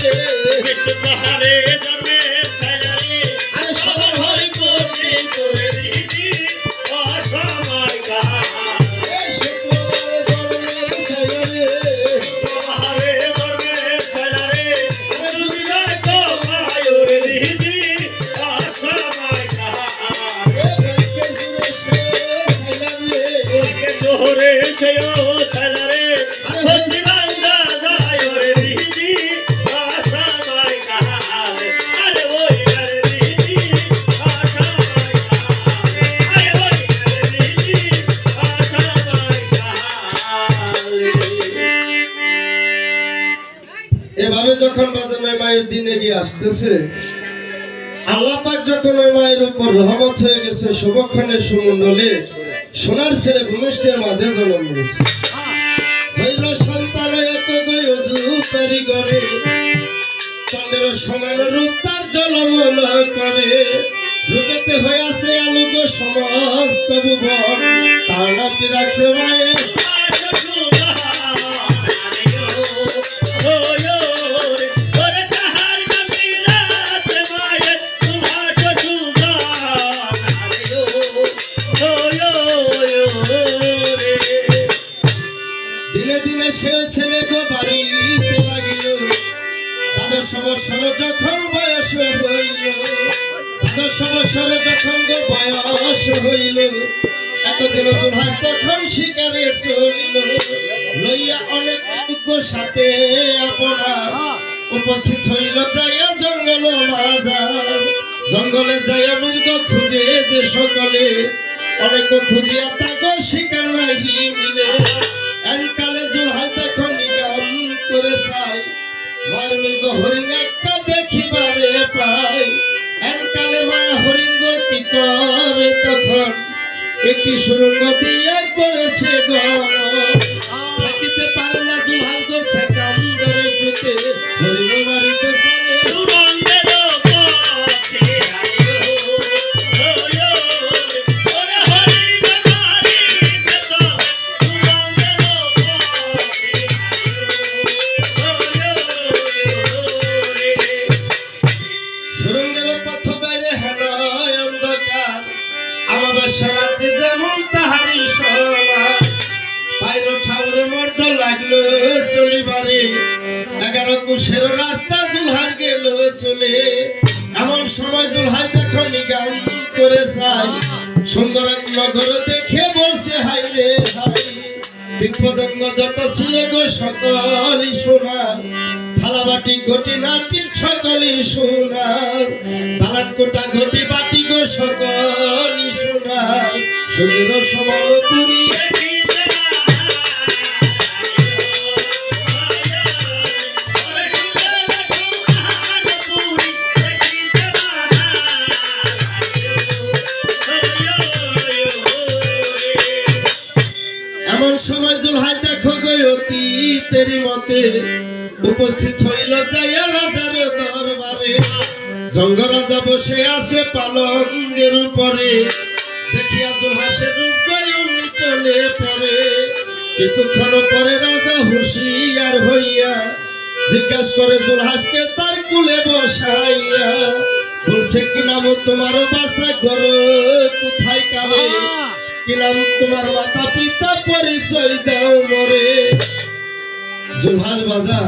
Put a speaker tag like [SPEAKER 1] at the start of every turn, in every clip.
[SPEAKER 1] রে
[SPEAKER 2] কৃষ্ণ পাহাড়ে জন্মে ছায়া রে
[SPEAKER 1] আরে সবার হয়
[SPEAKER 2] পড়ে করে দিদি অসময় কাহা পাহাড়ে জন্মে ছায়া রে দুনিয়া তো মায়ুর দিদি অসময় কাহা জোহরে সেও ছায়া রে জীবনদা যায় রে দিদি অসময় কাহা আরে ওই রে দিদি অসময় কাহা আরে ওই রে দিদি অসময় কাহা
[SPEAKER 1] এভাবে যখন বাজানোর মায়ের দিন এগিয়ে আসতেছে আল্লাহ পাক যখন ওই মায়ের উপর রহমত হয়ে গেছে শুভক্ষণে সুমণ্ডলে সোনার ছেলে ভূমিষ্ঠের মাঝে জন্ম নিয়েছে হইল সন্তান এক গয়জু পেরি গরে চন্দ্রের সমান রূপ তার জলমল করে রূপেতে হইয়াছে আলোক সমস্ত ভুবন তার নামটি রাখছে মায়ের দিনে দিনে সে ছেলে গো বাড়িতে লাগিল দ্বাদশ বৎসর যখন বয়স হইল দ্বাদশ বৎসর যখন গো বয়স হইল একদিন জুলহাস তখন শিকারে চলিল লইয়া অনেক যোগ্য সাথে আপনার উপস্থিত হইল যাইয়া জঙ্গল মাঝার জঙ্গলে যাইয়া মৃগ খুঁজে যে সকলে অনেক খুঁজিয়া তাগো শিকার নাহি মিলে এনকালে জুলহাস তখন নিগাম করে চাই মার মৃগ হরিণ একটা দেখিবারে পাই এনকালে মায়া হরিণ কি করে তখন একটি সুরঙ্গ দিয়ে করেছে গণ থাকিতে পারে না জুলহাস গো সেকাম ধরে যেতে হরিণ বাড়িতে চলে সুরঙ্গের পথ বাইরে হেন অন্ধকার আমাবাস্যা রাতে যেমন তাহারি সমান বাইরে ঠাউরে মর্দ লাগলো চলিবারে 11 কুশের রাস্তা জুলহার গেল চলে এমন সময় জুলহাই দেখো নিগাম করে চাই সুন্দর এক নগর দেখে বলছে হাই রে হাই দিকপদঙ্গ যত ছিল গো সকলই সোনার থালাবাটি ঘটি নাটি সকলই সোনার দালান কোটা ঘটি বাটি গো সকলই সোনার শরীর সমলপুরি এমন সময় জুলহাই দেখো গো অতীতেরই মতে উপস্থিত হইল যাইয়া রাজার দরবারে জঙ্গ রাজা বসে আছে পালঙ্গের উপরে দেখিয়া জুলহাসের রূপ গয়নি টলে পড়ে কিছুক্ষণ পরে রাজা হুঁশিয়ার হইয়া জিজ্ঞাস করে জুলহাসকে তার কুলে বসাইয়া বলছে কি নাম তোমার বাসা ঘর কোথায় কারে কি নাম তোমার মাতা পিতা পরিচয় দাও মরে জুলহাস বাজা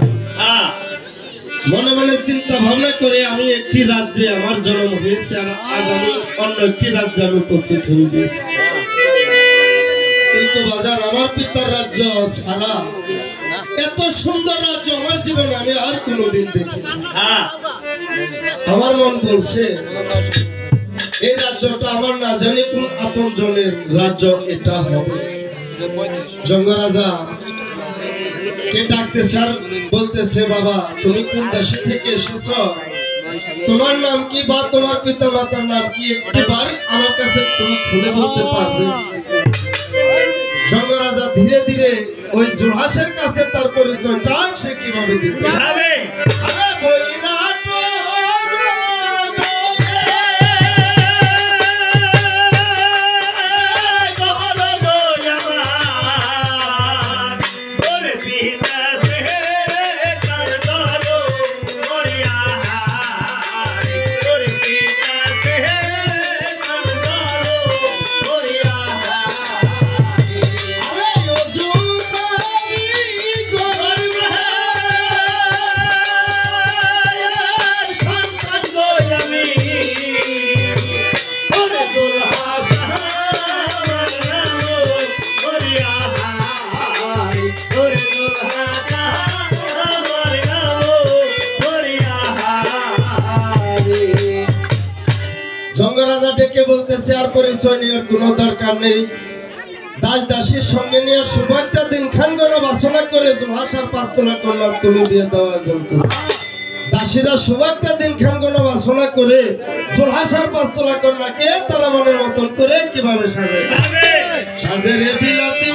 [SPEAKER 1] মনে মনে চিন্তা ভাবনা করে আমি একটি রাজ্যে আমার জন্ম হয়েছে আর আজ আমি অন্য একটি রাজ্যে আমি উপস্থিত হয়ে গেছি কিন্তু বাজার আমার পিতার রাজ্য সারা এত সুন্দর রাজ্য আমার জীবনে আমি আর কোনোদিন দেখিনি আমার মন বলছে এই রাজ্যটা আমার না জানি কোন আপন জনের রাজ্য এটা হবে জঙ্গরাজা কে ডাকতেছে আর বলতেছে বাবা তুমি কোন দেশ থেকে এসেছো তোমার নাম কি বা তোমার পিতা মাতার নাম কি একটিবার আমার কাছে তুমি খুলে বলতে পারবে জঙ্গরাজা ধীরে ধীরে ওই জুলহাসের কাছে তার পরিচয়টা সে কিভাবে দিতে হবে আরে বৈরাট পরিচয় নেওয়ার কোনো দরকার নেই। দাস দাসীর সঙ্গে নিয়ে সুভাগটা দিন খান গণ বাসনা করে জুলহাসার 5 তোলা কন্যার তুমি বিয়ে দেওয়া আয়োজন করো। দাসীরা সুভাগটা দিন খান গণ বাসনা করে জুলহাসার 5 তোলা কন্যাকে তারা মনের মতন করে কিভাবে সাজে সাজে রে বিলাতি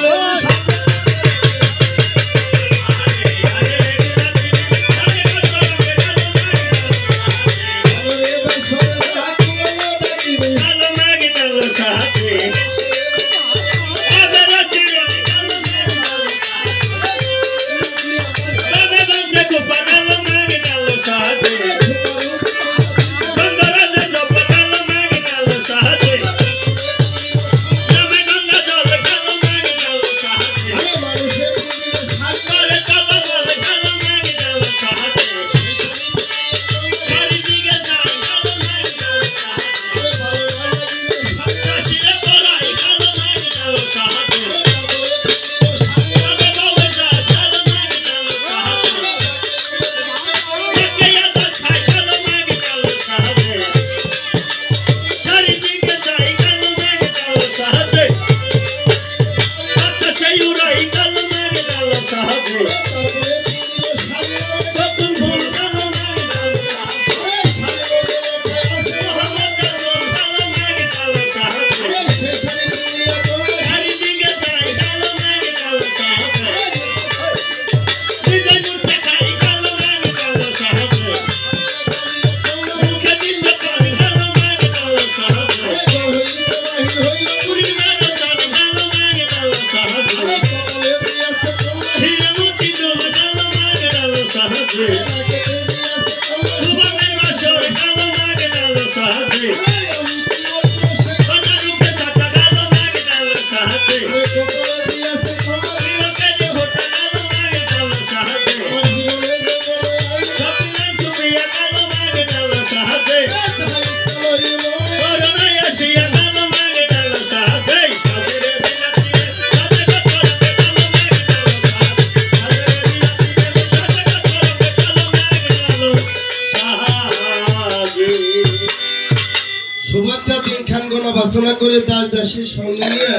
[SPEAKER 1] বাসনা করে দাস দাসীর সঙ্গে নিয়ে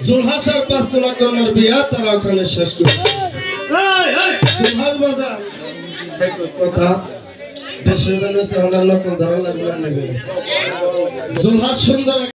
[SPEAKER 1] জুলহাসার 5 তোলা কন্যার বিয়া তারা ওখানে শেষ করে জুলহাস বাজা কথা বেশি বেশি অন্যান্য কল ধরা লাগলো না জুলহাস সুন্দর